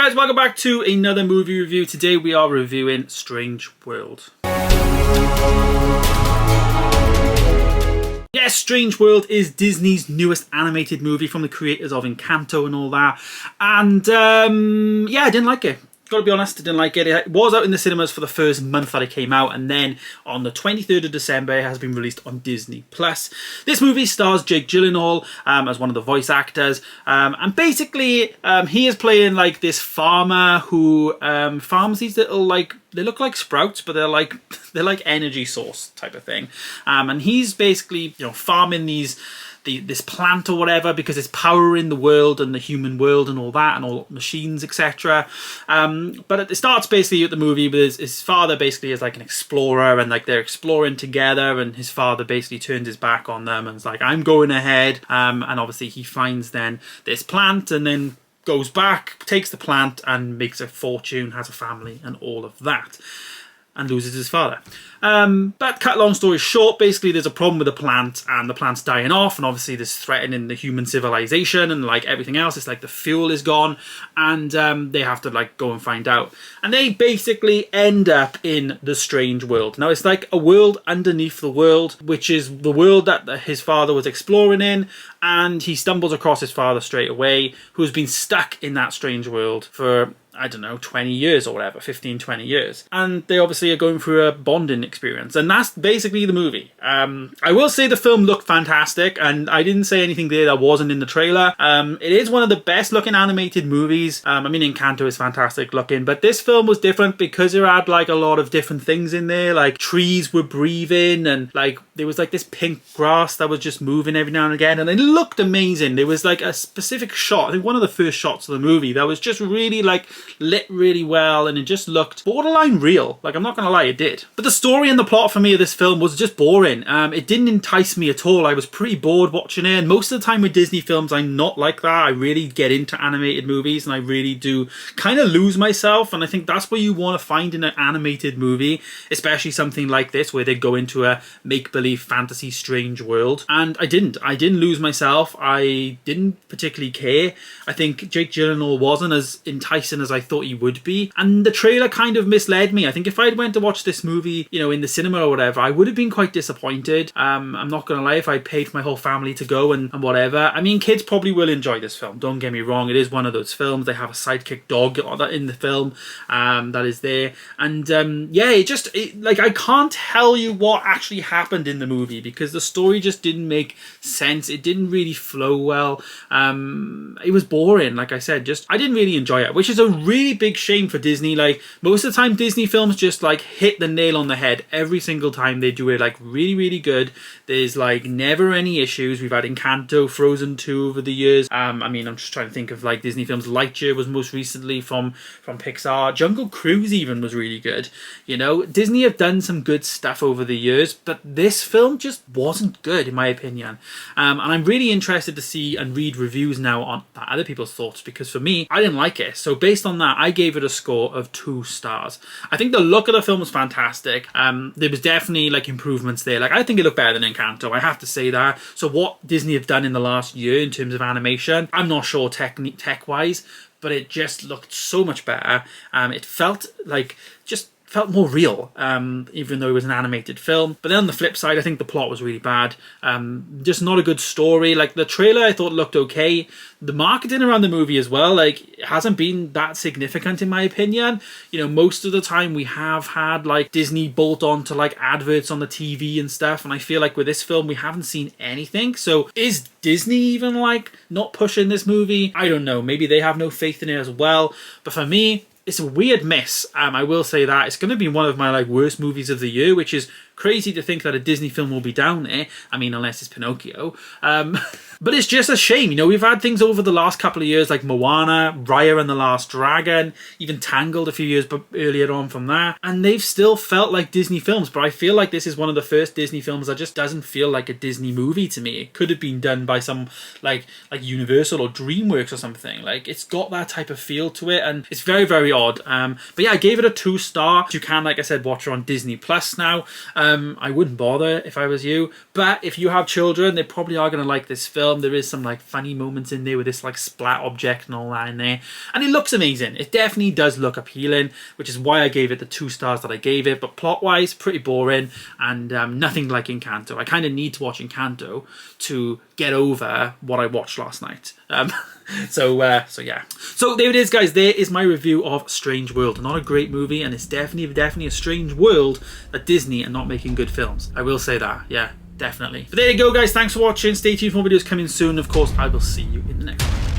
guys, welcome back to another movie review. Today we are reviewing Strange World. Yes, Strange World is Disney's newest animated movie from the creators of Encanto and all that. And yeah, I didn't like it. Gotta be honest, I didn't like it. It was out in the cinemas for the first month that it came out, and then on the 23rd of December it has been released on Disney+. This movie stars Jake Gyllenhaal as one of the voice actors, and basically he is playing like this farmer who farms these little, like, they look like sprouts, but they're like energy source type of thing, and he's basically, you know, farming this plant or whatever because it's powering the world and the human world and all that and all machines, etc. But it starts basically at the movie with his father basically is like an explorer, and like they're exploring together, and his father basically turns his back on them and is like, I'm going ahead, and obviously he finds then this plant and then goes back, takes the plant and makes a fortune, has a family and all of that, and loses his father. But cut long story short, basically there's a problem with the plant and the plant's dying off, and obviously there's threatening the human civilization and like everything else. It's like the fuel is gone, and they have to like go and find out. And they basically end up in the Strange World. Now it's like a world underneath the world, which is the world that his father was exploring in, and he stumbles across his father straight away, who's been stuck in that strange world for, I don't know, 20 years or whatever, 15, 20 years. And they obviously are going through a bonding experience. And that's basically the movie. I will say the film looked fantastic, and I didn't say anything there that wasn't in the trailer. It is one of the best looking animated movies. I mean, Encanto is fantastic looking, but this film was different because it had like a lot of different things in there. Like trees were breathing, and like there was like this pink grass that was just moving every now and again. And it looked amazing. There was like a specific shot, I think one of the first shots of the movie, that was just really like lit really well, and it just looked borderline real. Like, I'm not gonna lie, it did. But the story and the plot for me of this film was just boring. It didn't entice me at all. I was pretty bored watching it, and most of the time with Disney films I'm not like that. I really get into animated movies and I really do kind of lose myself, and I think that's what you want to find in an animated movie, especially something like this where they go into a make-believe fantasy strange world. And I didn't lose myself. I didn't particularly care. I think Jake Gyllenhaal wasn't as enticing as I thought he would be, and the trailer kind of misled me. I think if I'd went to watch this movie, you know, in the cinema or whatever, I would have been quite disappointed. I'm not gonna lie, if I paid for my whole family to go and whatever. I mean, kids probably will enjoy this film, don't get me wrong. It is one of those films. They have a sidekick dog in the film that is there, and yeah, like, I can't tell you what actually happened in the movie because the story just didn't make sense. It didn't really flow well. It was boring, like I said. I didn't really enjoy it, which is a really big shame for Disney. Like, most of the time Disney films just like hit the nail on the head every single time. They do it like really, really good. There's like never any issues. We've had Encanto, Frozen 2 over the years. I mean, I'm just trying to think of like Disney films. Lightyear was most recently from Pixar. Jungle Cruise even was really good. You know, Disney have done some good stuff over the years, but this film just wasn't good in my opinion. And I'm really interested to see and read reviews now on other people's thoughts, because for me, I didn't like it. So based on that, I gave it a score of 2 stars. I think the look of the film was fantastic. There was definitely like improvements there. Like, I think it looked better than Encanto, I have to say that. So what Disney have done in the last year in terms of animation, I'm not sure tech-wise, but it just looked so much better. It felt like, felt more real, even though it was an animated film. But then on the flip side, I think the plot was really bad. Just not a good story. Like, the trailer I thought looked okay. The marketing around the movie as well, like, it hasn't been that significant in my opinion. You know, most of the time we have had like Disney bolt on to like adverts on the TV and stuff, and I feel like with this film we haven't seen anything. So is Disney even like not pushing this movie? I don't know, maybe they have no faith in it as well. But for me, it's a weird miss. I will say that. It's going to be one of my like worst movies of the year, which is crazy to think that a Disney film will be down there. I mean, unless it's Pinocchio. But it's just a shame. You know, we've had things over the last couple of years like Moana, Raya and the Last Dragon, even Tangled a few years earlier on from that, and they've still felt like Disney films. But I feel like this is one of the first Disney films that just doesn't feel like a Disney movie to me. It could have been done by some like Universal or DreamWorks or something. Like, it's got that type of feel to it, and it's very, very odd. But yeah, I gave it a 2 star. You can, like I said, watch it on Disney Plus now. I wouldn't bother if I was you, but if you have children, they probably are going to like this film. There is some like funny moments in there with this like splat object and all that in there, and it looks amazing. It definitely does look appealing, which is why I gave it the 2 stars that I gave it. But plot wise, pretty boring, and nothing like Encanto. I kind of need to watch Encanto to get over what I watched last night. So yeah. So there it is, guys. There is my review of Strange World. Not a great movie, and it's definitely a strange world that Disney are not making good films. I will say that. Yeah, definitely. But there you go, guys. Thanks for watching. Stay tuned for more videos coming soon. Of course, I will see you in the next one.